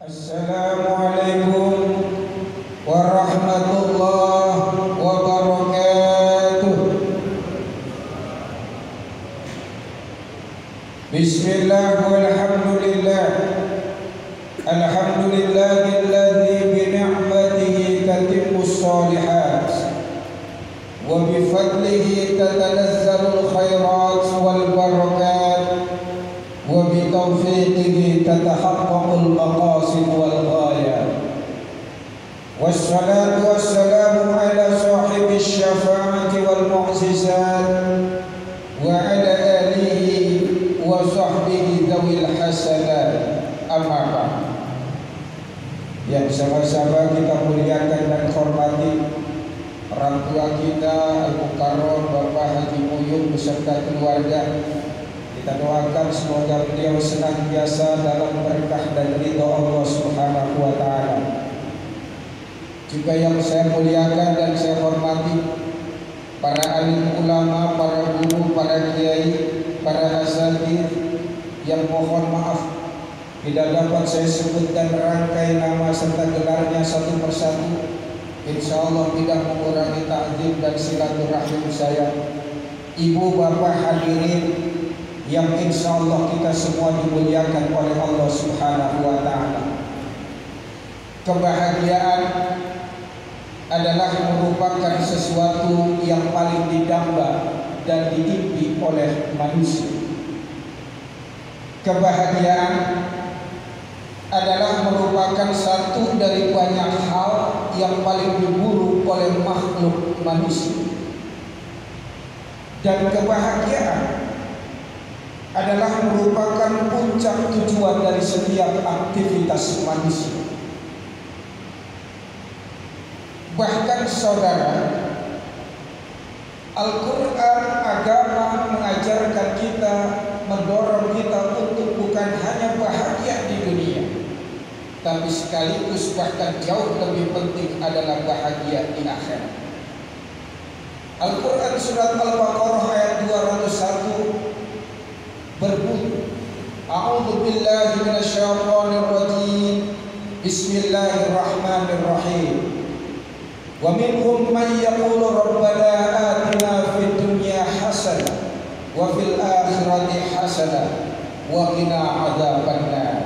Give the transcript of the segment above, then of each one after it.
Assalamualaikum warahmatullahi wabarakatuh. Bismillah walhamdulillah. Alhamdulillahilladzi bi ni'matihi tatimmus shalihat wa bi fadlihi tatanazzalul khairat wal barakat wa bi taufiqihi tatahaqqaqul maqasid wal ghayat. Wassalatu wassalamu ala sahibish syafa'ati wal mu'jizat wa ala alihi wa sahbihi dzawil hasanat. Amma ba'd. Yang sama-sama kita muliakan dan hormati orang tua kita Al-Mukarram Bapak Haji Muyun beserta keluarga. Kita doakan semoga beliau senantiasa dalam berkah dan ridha Allah Subhanahu wa taala. Juga yang saya muliakan dan saya hormati para alim ulama, para guru, para kiai, para asatidz yang mohon maaf tidak dapat saya sebutkan rangkai nama serta gelarnya satu persatu. Insya Allah tidak mengurangi takdim dan silaturahim saya. Ibu bapak hadirin yang insya Allah kita semua dimuliakan oleh Allah Subhanahu wa ta'ala. Kebahagiaan adalah merupakan sesuatu yang paling didamba dan diimpi oleh manusia. Kebahagiaan adalah merupakan satu dari banyak hal yang paling diburu oleh makhluk manusia. Dan kebahagiaan adalah merupakan puncak tujuan dari setiap aktivitas manusia. Bahkan saudara, Al-Quran agama mengajarkan kita, mendorong kita untuk bukan hanya bahagia di dunia, tapi sekaligus bahkan jauh lebih penting adalah bahagia di akhirat. Al-Quran surat Al-Baqarah ayat 201 berbunyi, A'udzu billahi minasyaitonir rajim. Bismillahirrahmanirrahim. Wa minhum man yaqulu rabbana atina fid dunya hasanah wa fil akhirati hasanah wa qina adzabannar.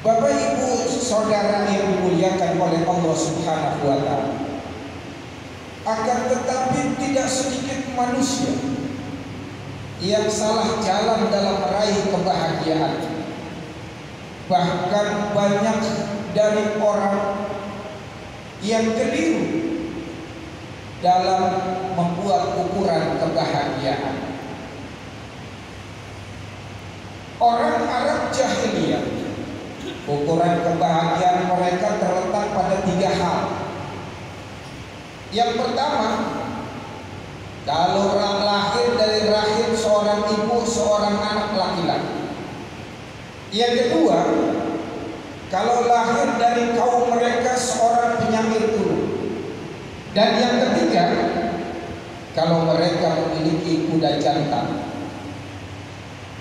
Bapak Ibu saudara yang dimuliakan oleh Allah Subhanahu wa taala, akan tetapi tidak sedikit manusia yang salah jalan dalam meraih kebahagiaan. Bahkan banyak dari orang yang keliru dalam membuat ukuran kebahagiaan. Orang Arab jahiliyah, ukuran kebahagiaan mereka terletak pada 3 hal. Yang pertama, kalau orang lahir dari rahim seorang ibu, seorang anak laki-laki. Yang kedua, kalau lahir dari kaum mereka seorang penyair ulu. Dan yang ketiga, kalau mereka memiliki kuda jantan.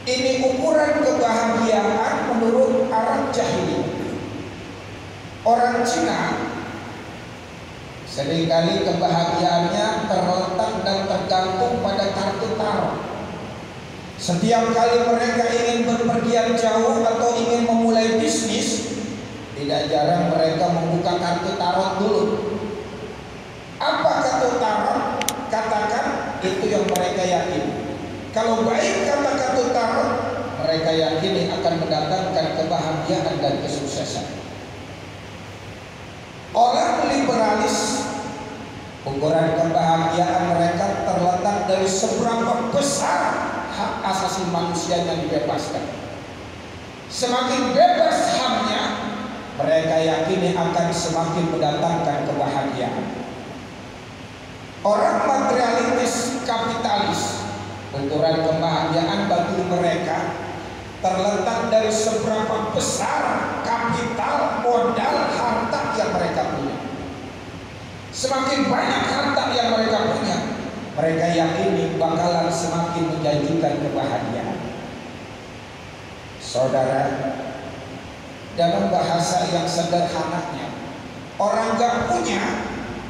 Ini ukuran kebahagiaan menurut Arab jahiliyah. Orang Cina seringkali kebahagiaannya terletak dan tergantung pada kartu tarot. Setiap kali mereka ingin berpergian jauh atau ingin memulai bisnis, tidak jarang mereka membuka kartu tarot dulu. Apa kartu tarot? Katakan itu yang mereka yakini. Kalau baik kata kartu tarot, mereka yakini akan mendatangkan kebahagiaan dan kesuksesan. Orang liberalis, ukuran kebahagiaan mereka terletak dari seberapa besar hak asasi manusia yang dibebaskan. Semakin bebas haknya, mereka yakini akan semakin mendatangkan kebahagiaan. Orang materialistis kapitalis, ukuran kebahagiaan bagi mereka terletak dari seberapa besar kapital, modal, harta yang mereka punya. Semakin banyak harta yang mereka punya, mereka yakini bakalan semakin menjanjikan kebahagiaan. Saudara, dalam bahasa yang sederhananya, orang gak punya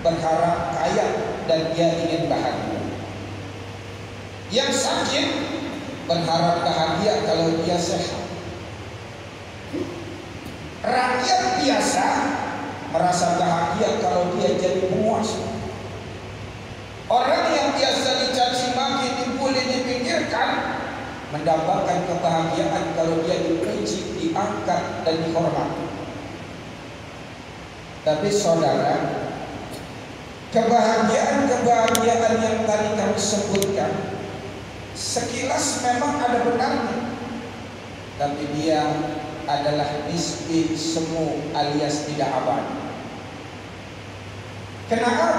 berharap kaya dan dia ingin bahagia. Yang sakit berharap bahagia kalau dia sehat. Rakyat biasa merasa bahagia kalau dia jadi penguasa. Orang yang biasa dicaci maki, dibully, dipinggirkan, mendapatkan kebahagiaan kalau dia dipuji, diangkat, dan dihormati. Tapi saudara, kebahagiaan yang tadi kami sebutkan sekilas memang ada benarnya, tapi dia adalah nisbi semu alias tidak abadi. Kenapa?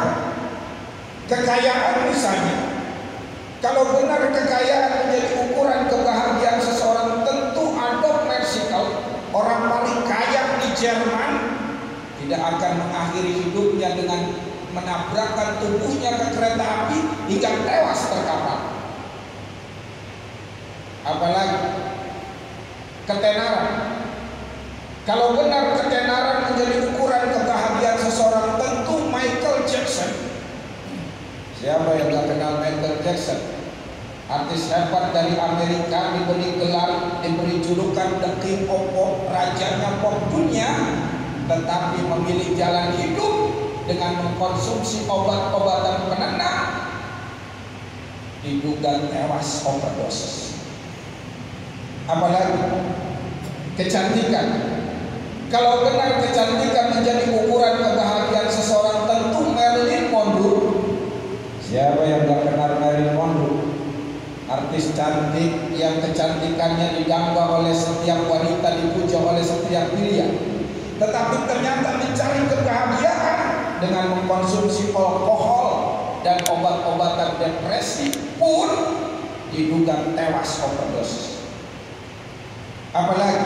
Kekayaan misalnya, kalau benar kekayaan menjadi ukuran kebahagiaan seseorang, tentu Adolf Mersikel, orang paling kaya di Jerman, tidak akan mengakhiri hidupnya dengan menabrakkan tubuhnya ke kereta api hingga tewas terkapar. Apalagi ketenaran. Kalau benar ketenaran menjadi ukuran kebahagiaan seseorang, tentu Michael Jackson. Siapa yang gak kenal Michael Jackson? Artis hebat dari Amerika, diberi gelar, diberi julukan The King of Pop, rajanya pop dunia, tetapi memilih jalan hidup dengan mengkonsumsi obat-obatan penenang, diduga tewas overdosis. Apalagi kecantikan. Kalau benar kecantikan menjadi ukuran kebahagiaan seseorang, tentu Marilyn Monroe. Siapa yang gak kenal Marilyn Monroe? Artis cantik yang kecantikannya didamba oleh setiap wanita, dipuja oleh setiap pria, tetapi ternyata mencari kebahagiaan dengan mengkonsumsi alkohol dan obat-obatan depresi pun diduga tewas overdosis. Apalagi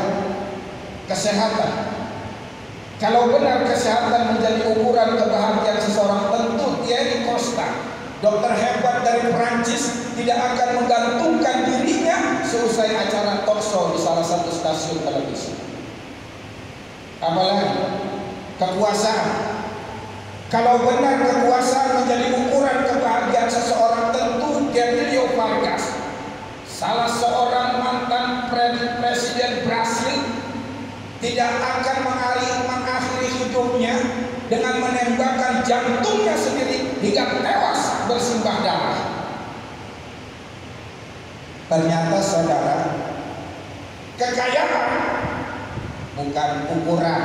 kesehatan. Kalau benar kesehatan menjadi ukuran kebahagiaan seseorang, tentu Thierry Costa, dokter hebat dari Perancis, tidak akan menggantungkan dirinya seusai acara talk show di salah satu stasiun televisi. Apalagi kekuasaan. Kalau benar kekuasaan menjadi ukuran kebahagiaan seseorang, tentu Getúlio Vargas, salah seorang mantan presiden Brasil, tidak akan mengakhiri hidupnya dengan menembakkan jantungnya sendiri hingga tewas bersimbah darah. Ternyata saudara, kekayaan bukan ukuran.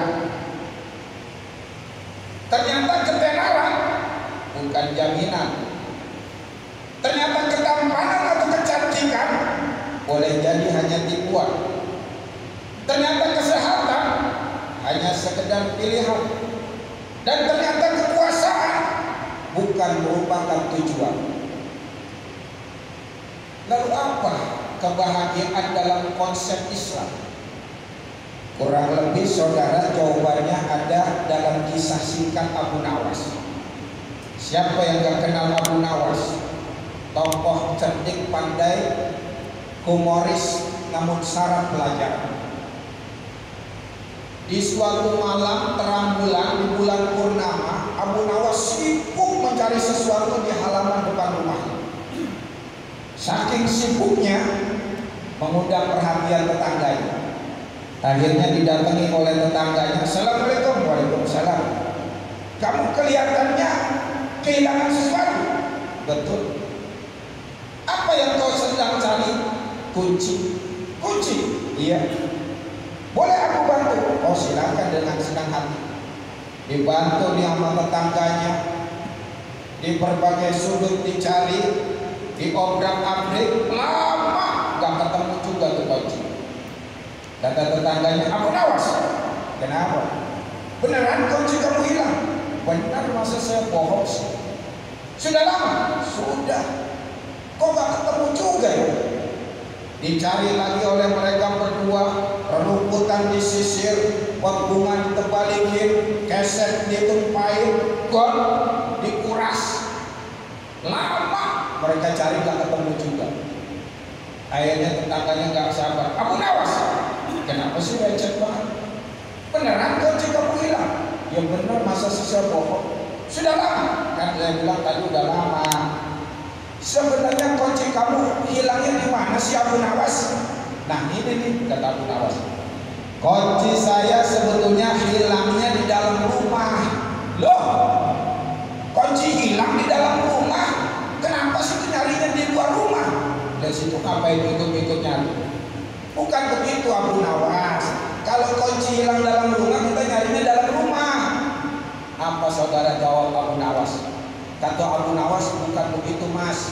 Ternyata ketenaran bukan jaminan. Ternyata ketampanan atau kecantikan boleh jadi hanya tipuan. Ternyata kesehatan hanya sekedar pilihan. Dan ternyata kekuasaan bukan merupakan tujuan. Lalu apa kebahagiaan dalam konsep Islam? Kurang lebih saudara, jawabannya ada dalam kisah singkat Abu Nawas. Siapa yang gak kenal Abu Nawas? Tokoh cerdik, pandai, humoris, namun syarat pelajaran. Di suatu malam terang bulan, di bulan purnama, Abu Nawas sibuk mencari sesuatu di halaman depan rumahnya. Saking sibuknya mengundang perhatian tetangganya. Akhirnya didatangi oleh tetangganya. Assalamualaikum. Waalaikumsalam. Kamu kelihatannya kehilangan sesuatu. Betul. Apa yang kau sedang cari? Kunci. Kunci? Iya. Boleh aku bantu? Oh silakan, dengan senang hati. Dibantu nih sama tetangganya. Di berbagai sudut dicari, diobrak-abrik, lama gak ketemu juga tuh kunci. Kata tetangganya, Abu Nawas, kenapa? Beneran kunci kamu hilang? Benar, masa saya bohong sih? Sudah lama? Sudah. Kok gak ketemu juga ya? Dicari lagi oleh mereka berdua, rumputan disisir, bunga ditebalikin, keset ditumpahin, gon dikuras. Lama mereka cari gak ketemu juga. Akhirnya tetangganya gak sabar. Abu Nawas, kenapa sih lecet banget? bisa bohong? Sudah lama. Kan saya bilang tadi udah lama. Sebenarnya kunci kamu hilangnya di mana sih Abu Nawas? Nah ini nih kata Abu Nawas. Kunci saya sebetulnya hilangnya di dalam rumah. Loh, kunci hilang di dalam rumah? Kenapa sih nyarinya di luar rumah? Dari situ ngapain ikut-ikut nyari? Bukan begitu Abu Nawas. Kalau kunci hilang dalam rumah, kita nyarinya dalam rumah. Apa saudara jawab Abu Nawas? Kata Abu Nawas, bukan begitu mas.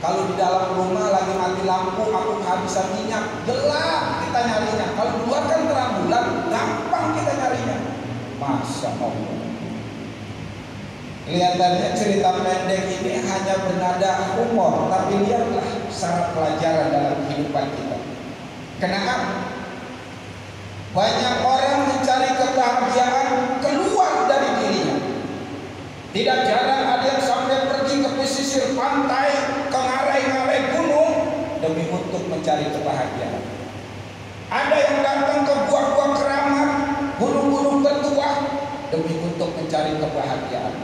Kalau di dalam rumah lagi mati lampu, aku kehabisan minyak, gelap kita nyarinya. Kalau di luar kan terang bulan, gampang kita nyarinya. Masya Allah. Kelihatannya cerita pendek ini hanya bernada humor, tapi lihatlah syarat pelajaran dalam kehidupan kita. Kenapa? Banyak orang mencari kebahagiaan keluar dari dirinya. Tidak jarang ada yang sampai pergi ke pesisir pantai, ke ngarai-ngarai gunung demi untuk mencari kebahagiaan. Ada yang datang ke gua-gua keramat, gunung-gunung tertua demi untuk mencari kebahagiaan.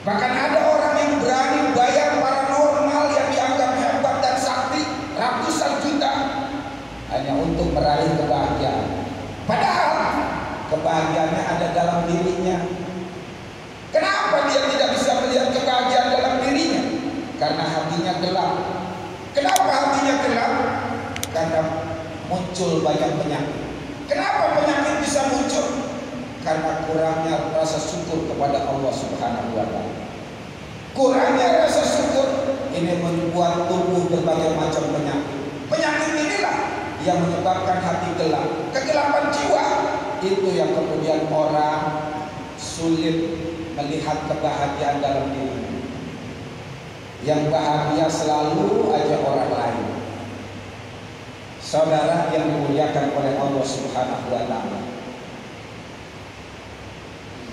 Bahkan ada orang yang berani bayar paranormal yang dianggap hebat dan sakti ratusan juta hanya untuk meraih kebahagiaan. Padahal kebahagiaannya ada dalam dirinya. Kenapa dia tidak bisa melihat kebahagiaan dalam dirinya? Karena hatinya gelap. Kenapa hatinya gelap? Karena muncul banyak penyakit. Kenapa penyakit bisa muncul? Karena kurangnya rasa syukur kepada Allah Subhanahu wa Ta'ala. Kurangnya rasa syukur ini membuat tumbuh berbagai macam penyakit. Penyakit inilah yang menyebabkan hati gelap. Kegelapan jiwa itu yang kemudian orang sulit melihat kebahagiaan dalam dirinya. Yang bahagia selalu aja orang lain. Saudara yang dimuliakan oleh Allah Subhanahu wa Ta'ala,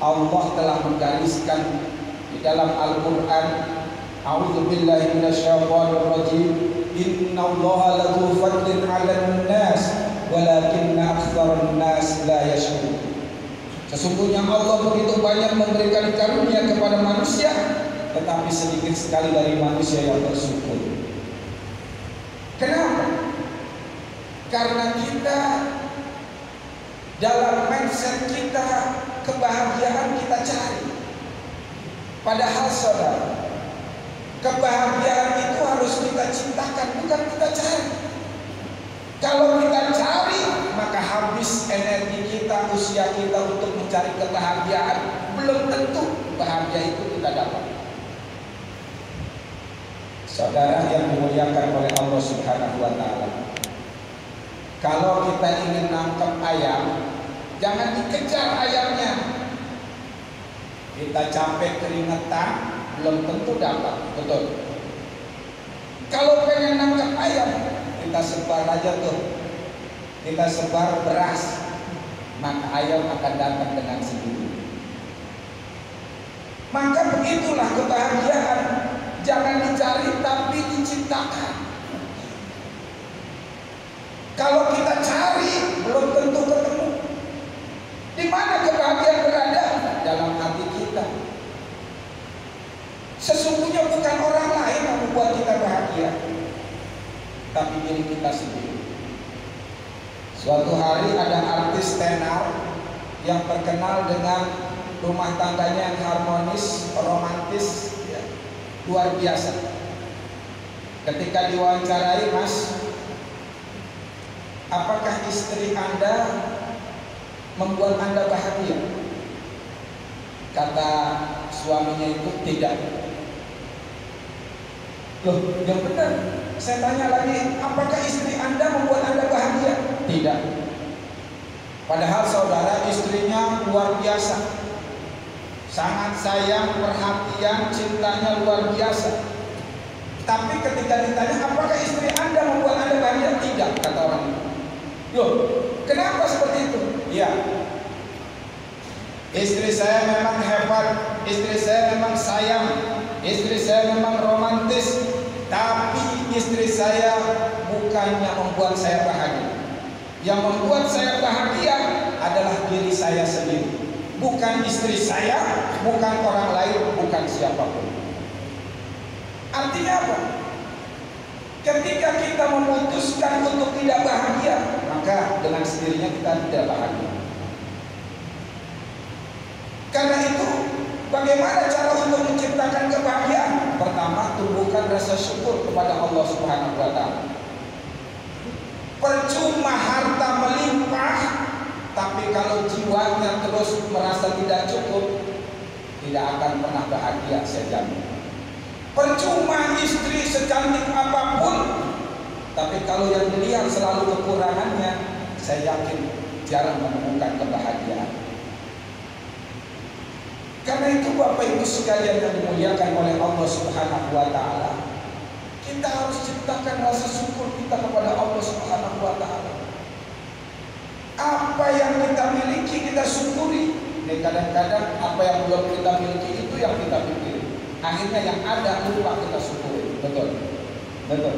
Allah telah menggariskan di dalam Al-Quran, A'udzubillahi minasyaitonir rajim, Innallaha ladzu fadlin 'alan nas walakinna aktsaran nas la yashkurun. Sesungguhnya Allah begitu banyak memberikan karunia kepada manusia, tetapi sedikit sekali dari manusia yang bersyukur. Kenapa? Karena kita dalam mindset kita kebahagiaan kita cari. Padahal saudara, kebahagiaan itu harus kita ciptakan, bukan kita cari. Kalau kita cari, maka habis energi kita, usia kita untuk mencari kebahagiaan. Belum tentu bahagia itu kita dapat. Saudara yang dimuliakan oleh Allah Subhanahu wa Ta'ala, kalau kita ingin nangkep ayam, jangan dikejar ayamnya. Kita capek keringetan, belum tentu dapat, betul. Kalau pengen nangkep ayam, kita sebar aja tuh, kita sebar beras, maka ayam akan datang dengan sendiri. Maka begitulah kebahagiaan, jangan dicari tapi diciptakan. Kalau kita cari, belum tentu ketemu. Di mana kebahagiaan berada? Dalam hati kita. Sesungguhnya bukan orang lain yang membuat kita bahagia, tapi diri kita sendiri. Suatu hari ada artis tenar yang terkenal dengan rumah tangganya yang harmonis, romantis, ya, luar biasa. Ketika diwawancarai, Mas, apakah istri Anda membuat Anda bahagia? Kata suaminya itu tidak. Loh, yang benar. Saya tanya lagi, apakah istri Anda membuat Anda bahagia? Tidak. Padahal saudara, istrinya luar biasa, sangat sayang, perhatian, cintanya luar biasa. Tapi ketika ditanya, apakah istri Anda membuat Anda bahagia? Tidak, kata orang itu. Loh, kenapa seperti itu? Ya, istri saya memang hebat, istri saya memang sayang, istri saya memang romantis, tapi istri saya bukannya membuat saya bahagia. Yang membuat saya bahagia adalah diri saya sendiri. bukan istri saya, bukan orang lain, bukan siapapun. Artinya apa? Ketika kita memutuskan untuk tidak bahagia, maka dengan sendirinya kita tidak bahagia. Karena itu, bagaimana cara untuk menciptakan kebahagiaan? Pertama, tumbuhkan rasa syukur kepada Allah Subhanahu wa Ta'ala. Percuma harta melimpah, tapi kalau jiwanya terus merasa tidak cukup, tidak akan pernah bahagia, saya jamin. Percuma istri secantik apapun, tapi kalau yang dilihat selalu kekurangannya, saya yakin jarang menemukan kebahagiaan. Karena itu Bapak Ibu sekalian yang dimuliakan oleh Allah Subhanahu wa Ta'ala, kita harus ciptakan rasa syukur kita kepada Allah Subhanahu wa Ta'ala. Apa yang kita miliki kita syukuri. Kadang-kadang apa yang belum kita miliki itu yang kita pikir. Akhirnya yang ada lupa kita syukuri. Betul. Betul.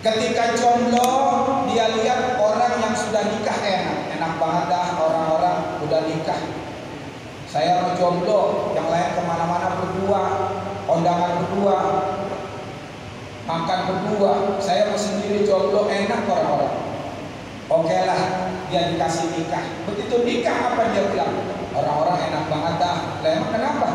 Ketika jomblo, dia lihat orang yang sudah nikah enak banget dah, orang-orang udah nikah. Saya mau jomblo, yang lain kemana-mana berdua, kondangan berdua, makan berdua. Saya mau sendiri jomblo, enak orang-orang. Oke lah, dia dikasih nikah. Begitu nikah apa dia bilang? Orang-orang enak banget dah. Lah emang kenapa?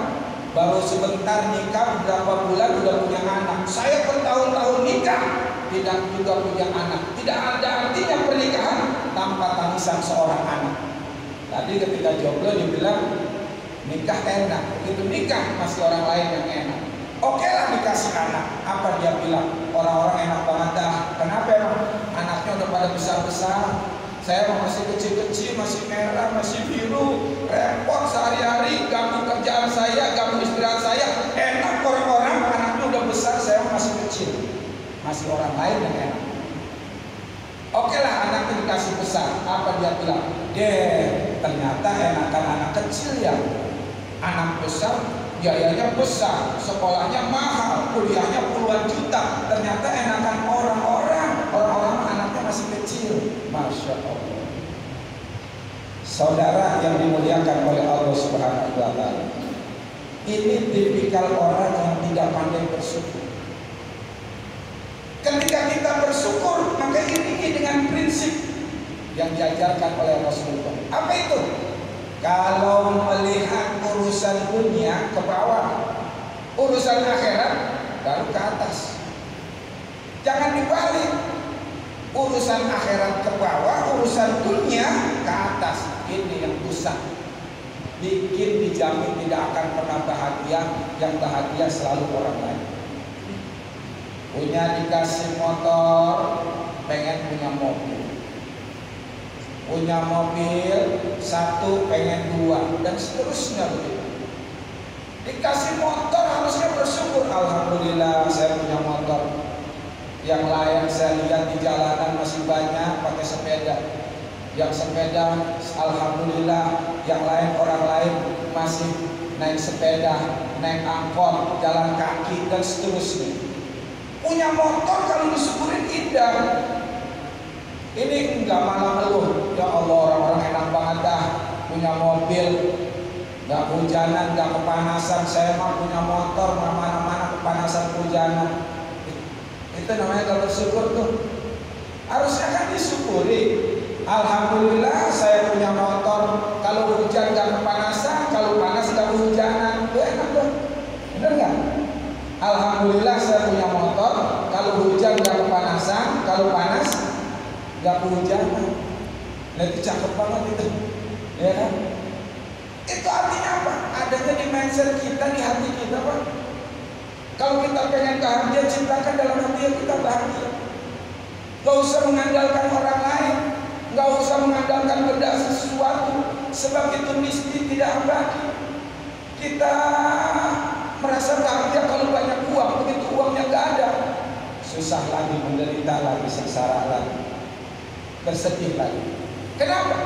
Baru sebentar nikah, beberapa bulan udah punya anak. Saya bertahun-tahun nikah, tidak juga punya anak. Tidak ada artinya pernikahan tanpa tangisan seorang anak. Tadi ketika jomblo dia bilang nikah enak, begitu nikah masih orang lain yang enak. Oke lah dikasih anak, apa dia bilang? Orang-orang enak banget dah. Kenapa emang? Anaknya udah pada besar-besar. Saya masih kecil-kecil, masih merah, masih biru, repot sehari-hari, ganggu kerjaan saya, ganggu istirahat saya. Enak orang-orang, anaknya udah besar, saya masih kecil, masih orang lain yang enak. Oke lah anaknya dikasih besar, apa dia bilang? Ternyata enakan anak kecil ya. Anak besar, biayanya besar, sekolahnya mahal, kuliahnya puluhan juta. Ternyata enakan orang-orang anaknya masih kecil. Masya Allah. Saudara yang dimuliakan oleh Allah Subhanahu wa Ta'ala, ini tipikal orang yang tidak pandai bersyukur. Ketika kita bersyukur, maka iringi dengan prinsip yang diajarkan oleh Rasulullah. Apa itu? Kalau melihat urusan dunia ke bawah, urusan akhirat baru ke atas. Jangan dibalik. Urusan akhirat ke bawah, urusan dunia ke atas. Ini yang rusak. Bikin dijamin tidak akan pernah bahagia. Yang bahagia selalu orang lain. Punya dikasih motor, pengen punya mobil. Punya mobil, satu pengen dua, dan seterusnya begitu. Dikasih motor harusnya bersyukur. Alhamdulillah saya punya motor. Yang lain saya lihat di jalanan masih banyak pakai sepeda. Yang sepeda, alhamdulillah. Yang lain orang lain masih naik sepeda, naik angkot, jalan kaki, dan seterusnya. Punya motor kalau disyukurin indah. Ini enggak malah ngeluh. Ya Allah, orang-orang enak banget dah punya mobil, enggak hujanan, enggak kepanasan. Saya mah punya motor, mana-mana kepanasan hujanan. Itu namanya kalau bersyukur tuh. Harusnya kan disyukuri. Alhamdulillah saya punya motor. Kalau hujan enggak kepanasan, kalau panas enggak hujanan. Itu enak tuh. Bener enggak? Alhamdulillah saya punya motor. Kalau hujan enggak kepanasan, kalau panas gak kehujanan. Nah itu cakep banget itu, ya kan? Itu artinya apa? Adanya di mindset kita, di hati kita, Pak. Kalau kita pengen bahagia, ciptakan dalam hati kita bahagia. Gak usah mengandalkan orang lain, gak usah mengandalkan benda sesuatu, sebab itu mesti tidak abadi. Kita merasa bahagia kalau banyak uang, begitu uangnya gak ada, susah lagi, menderita lagi, sengsara lagi, bersedih lagi. Kenapa?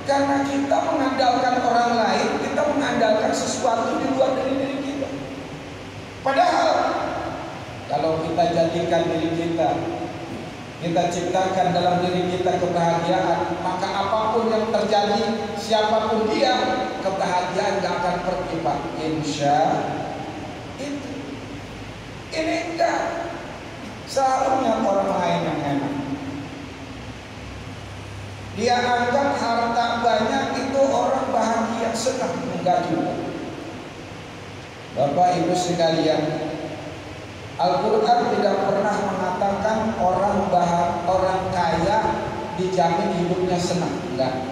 Karena kita mengandalkan orang lain, kita mengandalkan sesuatu di luar dari diri kita. Padahal kalau kita jadikan diri kita ciptakan dalam diri kita kebahagiaan, maka apapun yang terjadi siapapun dia, kebahagiaan gak akan pergi Pak. Insya itu. Ini enggak. Selalunya orang lain yang enak. Dia anggap harta banyak itu orang bahagia, senang. Enggak juga. Bapak Ibu sekalian, Al-Quran tidak pernah mengatakan orang kaya dijamin hidupnya senang. Enggak.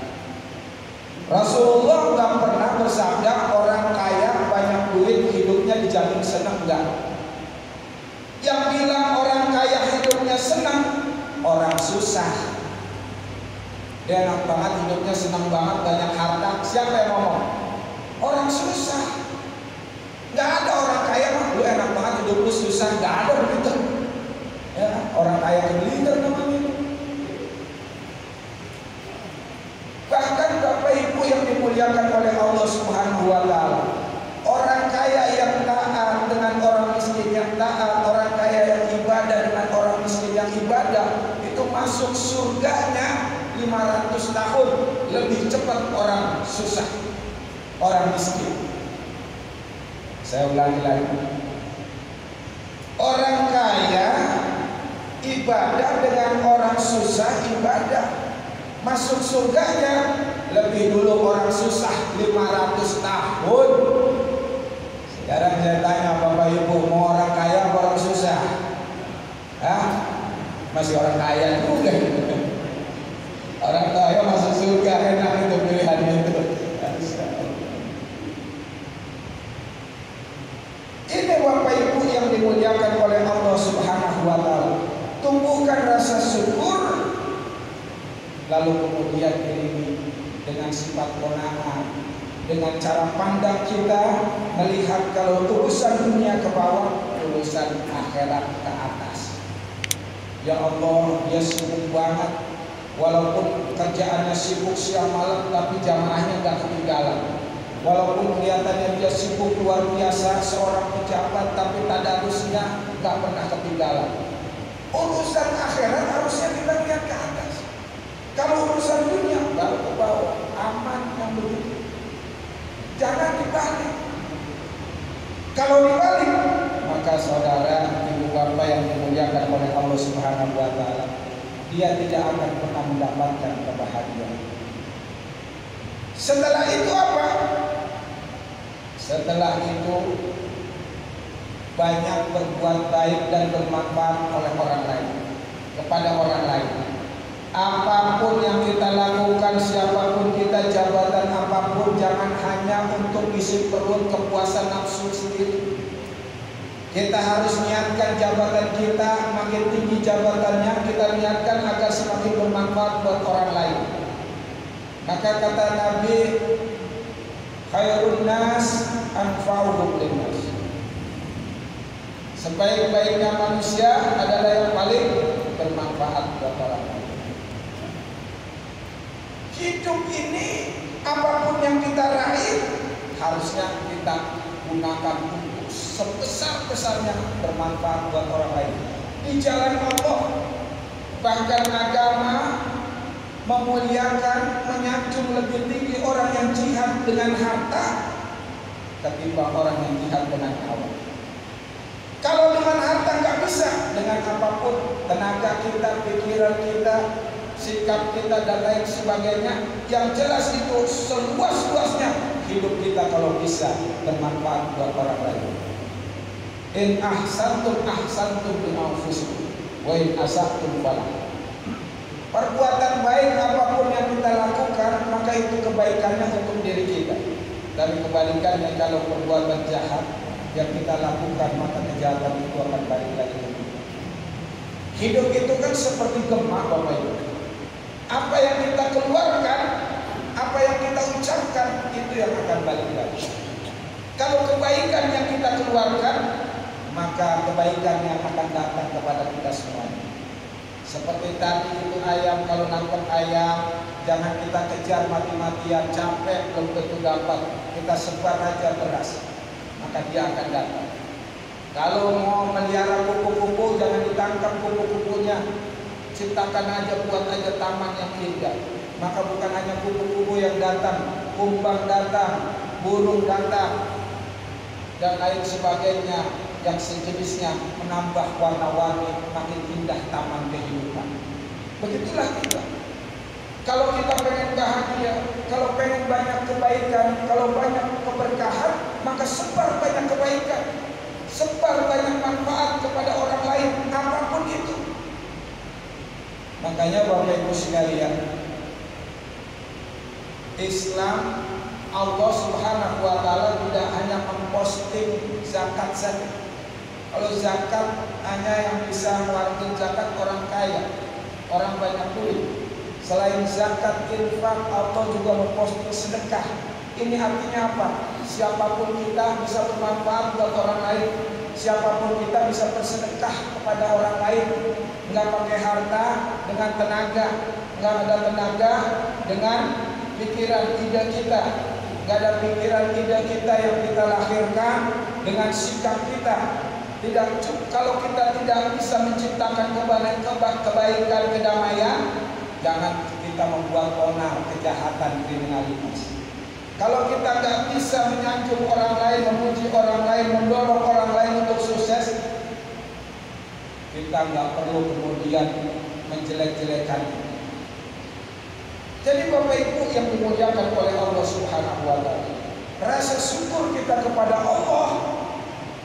Rasulullah enggak pernah bersabda orang kaya banyak duit hidupnya dijamin senang. Enggak. Yang bilang orang kaya hidupnya senang, orang susah. Dia enak banget hidupnya, senang banget, banyak harta. Siapa yang ngomong? Orang susah. Gak ada orang kaya mah, lu enak banget hidup lu susah. Gak ada begitu. Ya, orang kaya kebelintir namanya. Bahkan Bapak Ibu yang dimuliakan oleh Allah Subhanahu wa Ta'ala, orang kaya yang taat dengan orang miskin yang taat, orang kaya yang ibadah dengan orang miskin yang ibadah, itu masuk surganya 500 tahun lebih cepat orang susah, orang miskin. Saya ulangi lagi. Orang kaya ibadah dengan orang susah ibadah, masuk surganya lebih dulu orang susah 500 tahun. Sekarang saya tanya Bapak Ibu, mau orang kaya atau orang susah? Hah? Masih orang kaya juga. Orang kaya masuk surga, enak itu pilihannya itu. Ini Bapak Ibu yang dimuliakan oleh Allah Subhanahu wa Ta'ala. Tumbuhkan rasa syukur, lalu kemudian iringi dengan sifat qanaah, dengan cara pandang kita melihat kalau urusan dunia ke bawah, urusan akhirat ke atas. Ya Allah, dia sibuk banget, walaupun kerjaannya sibuk siang malam, tapi jamaahnya gak ketinggalan. Walaupun kelihatannya dia sibuk luar biasa, seorang pejabat, tapi tadarusnya gak pernah ketinggalan. Urusan akhirat harusnya kita lihat ke atas. Kalau urusan dunia baru ke bawah, aman yang begitu. Jangan dibalik. Kalau dibalik, maka saudara, ibu bapak yang dimuliakan oleh Allah Subhanahu wa Ta'ala, dia tidak akan pernah mendapatkan kebahagiaan. Setelah itu apa? Setelah itu banyak berbuat baik dan bermanfaat oleh orang lain, kepada orang lain. Apapun yang kita lakukan, siapapun kita, jabatan apapun, jangan hanya untuk isi perut, kepuasan nafsu sendiri. Kita harus niatkan jabatan kita, makin tinggi jabatannya, kita niatkan agar semakin bermanfaat buat orang lain. Maka kata Nabi, khairun nas anfa'uhum linnas. Sebaik-baiknya manusia adalah yang paling bermanfaat buat orang lain. Hidup ini apapun yang kita raih harusnya kita gunakan untuk sebesar-besarnya bermanfaat buat orang lain di jalan Allah. Bahkan agama memuliakan, menyanjung lebih tinggi orang yang jihad dengan harta ketimbang orang yang jihad dengan hawa. Kalau dengan harta nggak bisa, dengan apapun, tenaga kita, pikiran kita, sikap kita dan lain sebagainya, yang jelas itu seluas-luasnya hidup kita kalau bisa bermanfaat buat orang lain. In ahsantum ahsantum li anfusikum wa in asa'tum falah. Perbuatan baik apapun yang kita lakukan, maka itu kebaikannya untuk diri kita. Dan kebalikannya, kalau perbuatan jahat yang kita lakukan, maka kejahatan itu akan balik lagi. Hidup itu kan seperti gemah Bapak Ibu. Apa yang kita keluarkan, apa yang kita ucapkan, itu yang akan balik lagi. Kalau kebaikan yang kita keluarkan, maka kebaikan yang akan datang kepada kita semuanya. Seperti tadi itu ayam, kalau nangkep ayam, jangan kita kejar mati-matian, capek belum tentu dapat. Kita sebar aja beras, maka dia akan datang. Kalau mau melihara kupu-kupu, jangan ditangkap kupu-kupunya, ciptakan aja, buat aja taman yang indah. maka bukan hanya kupu-kupu yang datang, kumbang datang, burung datang, dan lain sebagainya yang sejenisnya menambah warna-warni, makin indah taman kehidupan. Begitulah kita. Kalau kita pengen bahagia, kalau pengen banyak kebaikan, kalau banyak keberkahan, maka sebar banyak kebaikan, sebar banyak manfaat kepada orang lain, apapun itu. Makanya Bapak Ibu sekalian, Islam, Allah Subhanahu wa Ta'ala tidak hanya memposting zakat saja. Kalau zakat hanya yang bisa mengambil zakat orang kaya, orang banyak duit. Selain zakat, infak, Allah juga memposting sedekah. Ini artinya apa? Siapapun kita bisa bermanfaat buat orang lain. Siapapun kita bisa bersedekah kepada orang lain. Enggak pakai harta, dengan tenaga. Enggak ada tenaga, dengan pikiran ide kita. Enggak ada pikiran ide kita yang kita lahirkan dengan sikap kita. Tidak, kalau kita tidak bisa menciptakan kebaikan, kedamaian, jangan kita membuat onar, kejahatan, kriminalitas. Kalau kita nggak bisa menyanjung orang lain, memuji orang lain, mendorong orang lain untuk sukses, kita nggak perlu kemudian menjelek-jelekan. Jadi Bapak Ibu yang dimuliakan oleh Allah Subhanahu wa Ta'ala, rasa syukur kita kepada Allah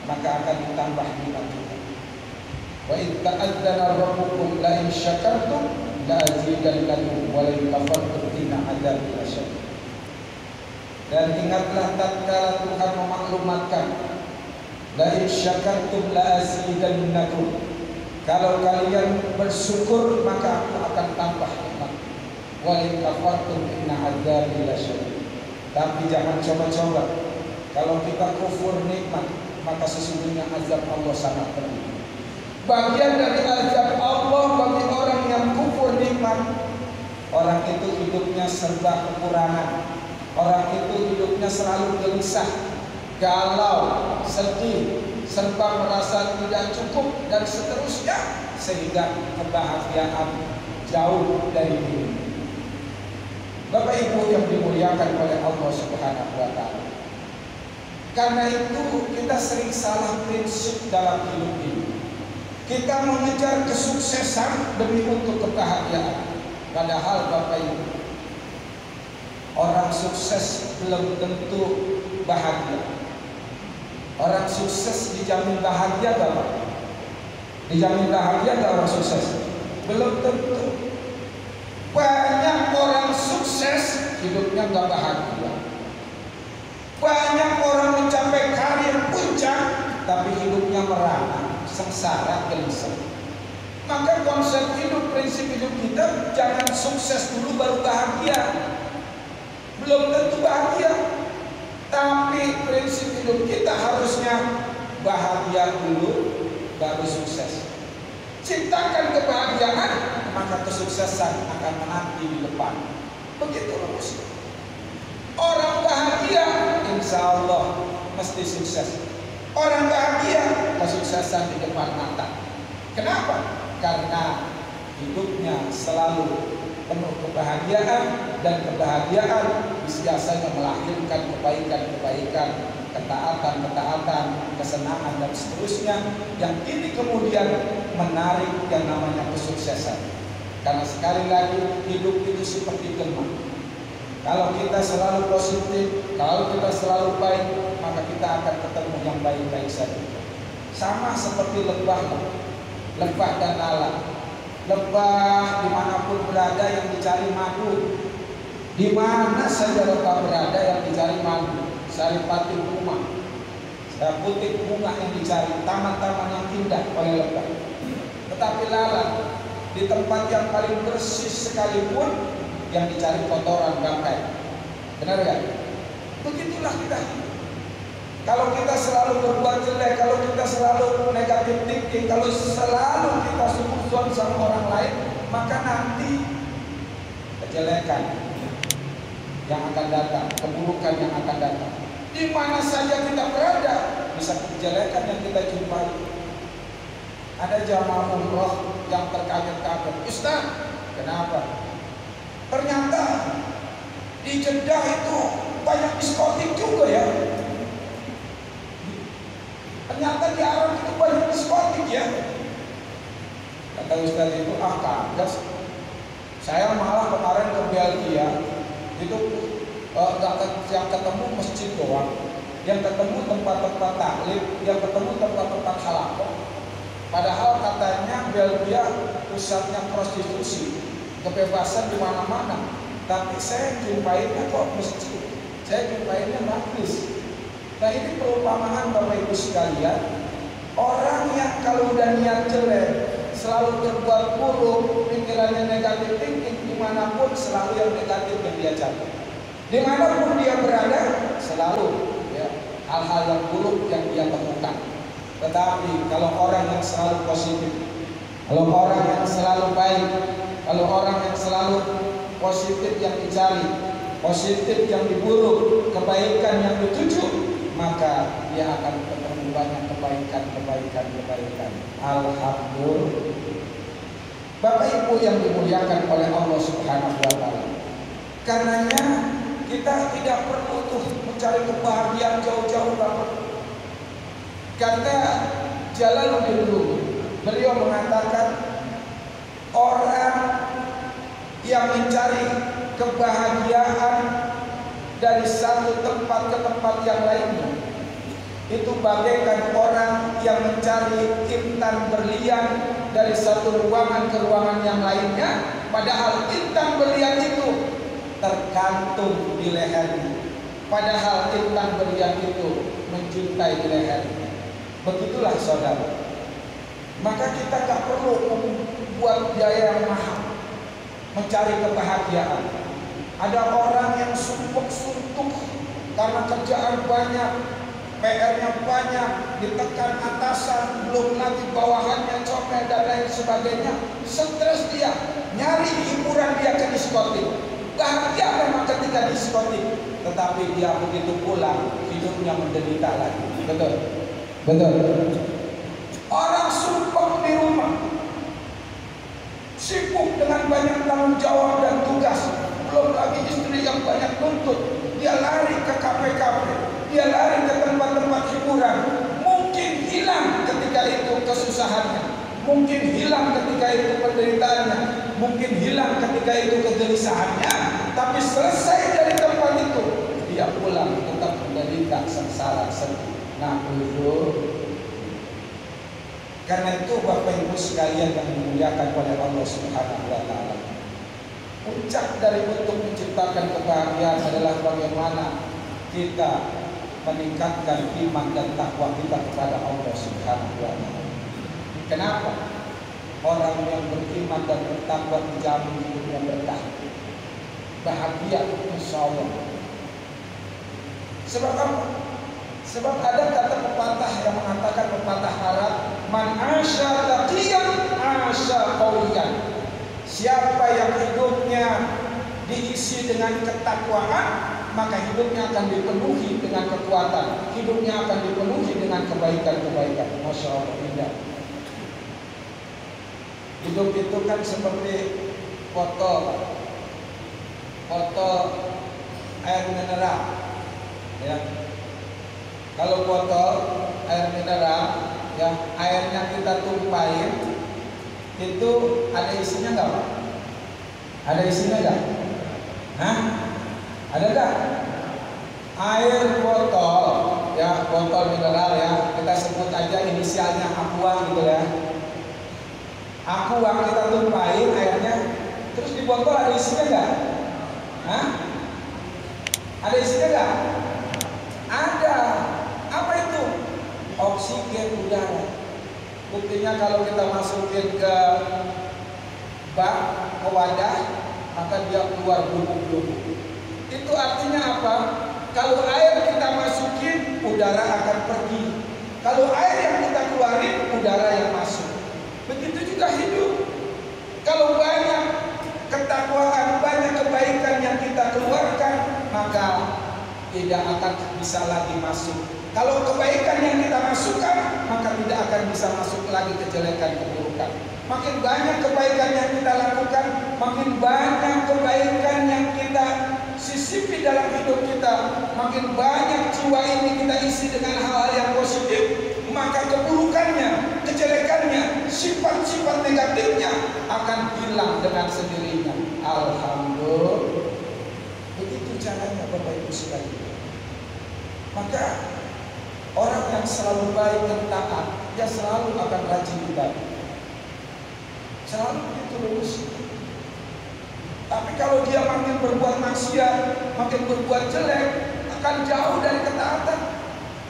maka akan ditambah nikmat kita. Wa idza adzana rabbukum la in syakartum la azidannakum wa la in kafartum inna adzabi lasyadid. Dan ingatlah tatkala Tuhan memaklumatkan, la in syakartum la azidannakum. Kalau kalian bersyukur maka aku akan tambah nikmat. Wa in kafartum inna adzabi lasyadid. Tapi jangan coba-coba. Kalau kita kufur nikmat, maka sesungguhnya azab Allah sangat pedih. Bagian dari azab Allah bagi orang yang kufur nikmat, orang itu hidupnya serba kekurangan. Orang itu hidupnya selalu gelisah, galau, sedih, serba merasa tidak cukup dan seterusnya, sehingga kebahagiaan jauh dari diri. Bapak Ibu yang dimuliakan oleh Allah Subhanahu wa Ta'ala, karena itu kita sering salah prinsip dalam hidup ini. Kita mengejar kesuksesan demi untuk kebahagiaan. Padahal Bapak Ibu, orang sukses belum tentu bahagia. Orang sukses dijamin bahagia gak Pak? Dijamin bahagia gak orang sukses? Belum tentu. Banyak orang sukses hidupnya gak bahagia. Banyak orang mencapai karir puncak tapi hidupnya merana, sengsara, gelisah. Maka konsep hidup, prinsip hidup kita, jangan sukses dulu baru bahagia. Belum tentu bahagia. Tapi prinsip hidup kita harusnya bahagia dulu baru sukses. Ciptakan kebahagiaan, maka kesuksesan akan menanti di depan. Begitu rumusnya. Orang bahagia, insya Allah mesti sukses. Orang bahagia, kesuksesan di depan mata. Kenapa? Karena hidupnya selalu penuh kebahagiaan, dan kebahagiaan biasanya melahirkan kebaikan-kebaikan, ketaatan-ketaatan, kesenangan dan seterusnya, yang ini kemudian menarik yang namanya kesuksesan. Karena sekali lagi hidup itu seperti gema. Kalau kita selalu positif, kalau kita selalu baik, maka kita akan ketemu yang baik-baik saja. Sama seperti lebah dan lalat. Lebah dimanapun berada yang dicari madu. Di mana saja lebah berada yang dicari madu. Saripati bunga, butik bunga yang dicari, taman-taman yang indah oleh lebah. Tetapi lalat di tempat yang paling bersih sekalipun yang dicari kotoran, bangkai. Benar ya? Begitulah kita hidup. Kalau kita selalu berbuat jelek, kalau kita selalu negatif thinking, kalau selalu kita suuzon sama orang lain, maka nanti kejelekan yang akan datang, keburukan yang akan datang. Di mana saja kita berada, bisa kejelekan yang kita jumpai. Ada jamaah umroh yang terkaget-kaget, Ustaz, kenapa? Ternyata di Jeddah itu banyak diskotik juga ya. Ternyata di Arab itu banyak diskotik ya. Kata Ustaz itu, kagak. Saya malah kemarin ke Belgia itu yang ketemu masjid doang, yang ketemu tempat-tempat taklim, yang ketemu tempat-tempat halakoh. Padahal katanya Belgia pusatnya prostitusi, kebebasan di mana-mana. Tapi saya jumpainnya kok masjid, saya jumpainnya majlis. Nah ini perumpamaan Bapak Ibu sekalian, orang yang kalau udah niat jelek, selalu terbuat buruk, pikirannya negatif thinking, dimanapun selalu yang negatif yang dia cari. Dimanapun dia berada, selalu ya, hal-hal yang buruk yang dia temukan. Tetapi kalau orang yang selalu positif, kalau orang yang selalu baik, kalau orang yang selalu positif yang dicari, positif yang diburu, kebaikan yang dituju, maka dia akan ketemu banyak kebaikan. Alhamdulillah. Bapak Ibu yang dimuliakan oleh Allah Subhanahu wa taala. Karenanya kita tidak perlu tuh mencari kebahagiaan jauh-jauh Bapak. Kata Jalaluddin Rumi, beliau mengatakan orang yang mencari kebahagiaan dari satu tempat ke tempat yang lainnya itu bagaikan orang yang mencari intan berlian dari satu ruangan ke ruangan yang lainnya, padahal intan berlian itu tergantung di lehernya, padahal intan berlian itu mencintai di lehernya. Begitulah saudara. Maka kita tak perlu membuat biaya yang mahal mencari kebahagiaan. Ada orang yang suntuk karena kerjaan banyak, PR-nya banyak, ditekan atasan, belum lagi bawahannya comel dan lain sebagainya. Stres dia, nyari hiburan dia ke diskotik. Bahagia memang ketika diskotik, tetapi dia begitu pulang hidupnya menderita lagi. Betul. Orang sumpah di rumah, sibuk dengan banyak tanggung jawab dan tugas, belum lagi istri yang banyak nuntut. Dia lari ke kafe-kafe, dia lari ke tempat-tempat hiburan. Mungkin hilang ketika itu kesusahannya, mungkin hilang ketika itu penderitaannya, mungkin hilang ketika itu kegelisahannya. Tapi selesai dari tempat itu, dia pulang tetap menderita sengsara sedih. Nah, karena itu Bapak Ibu sekalian yang dimuliakan oleh Allah Subhanahu wa taala, puncak dari bentuk menciptakan kebahagiaan adalah bagaimana kita meningkatkan iman dan takwa kita kepada Allah Subhanahu wa taala. Kenapa? Orang yang beriman dan bertakwa dijamin hidupnya berkah, bahagia insyaallah. Sebab apa? Sebab ada kata pepatah yang mengatakan, pepatah Arab, man asya taqiyan asya qawiyan. Siapa yang hidupnya diisi dengan ketakwaan, maka hidupnya akan dipenuhi dengan kekuatan, hidupnya akan dipenuhi dengan kebaikan-kebaikan. Masya Allah, indah. Hidup itu kan seperti botol air mineral, ya. Kalau botol air mineral, ya, airnya kita tumpahin, itu ada isinya nggak Pak? Ada isinya nggak? Hah? Ada nggak? Air botol, ya, botol mineral, ya, kita sebut aja inisialnya Aqua gitu ya. Aqua kita tumpahin airnya, terus di botol ada isinya nggak? Hah? Ada isinya nggak? Ada. Apa itu? Oksigen udara. Buktinya kalau kita masukin ke bak, ke wadah, maka dia keluar bubuk-bubuk. Itu artinya apa? Kalau air kita masukin, udara akan pergi. Kalau air yang kita keluarin, udara yang masuk. Begitu juga hidup. Kalau banyak ketakwaan, banyak kebaikan yang kita keluarkan, maka tidak akan bisa lagi masuk. Kalau kebaikan yang kita masukkan, maka tidak akan bisa masuk lagi kejelekan, keburukan. makin banyak kebaikan yang kita lakukan, makin banyak kebaikan yang kita sisipi dalam hidup kita, makin banyak jiwa ini kita isi dengan hal-hal yang positif, maka keburukannya, kejelekannya, sifat-sifat negatifnya akan hilang dengan sendirinya. Alhamdulillah. Begitu caranya Bapak Ibu sekalian. Maka orang yang selalu baik dan taat, dia selalu akan rajin ibadah. Selalu begitu lurus. Tapi kalau dia makin berbuat maksiat, makin berbuat jelek, akan jauh dari ketaatan,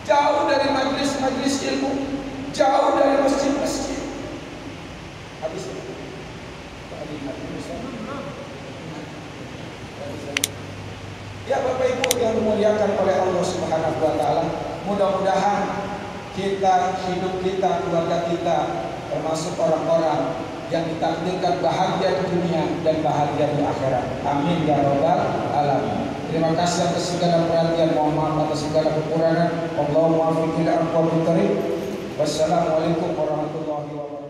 jauh dari majelis-majelis ilmu, jauh dari masjid-masjid. Habis itu. Ya Bapak Ibu yang dimuliakan oleh Allah Subhanahu wa taala, mudah-mudahan kita, hidup kita, keluarga kita termasuk orang-orang yang ditakdirkan bahagia di dunia dan bahagia di akhirat. Amin ya rabbal alamin. Terima kasih atas segala perhatian, mohon maaf atas segala kekurangan. Allahumma waffiq ila aqwamit thariq. Wassalamualaikum warahmatullahi wabarakatuh.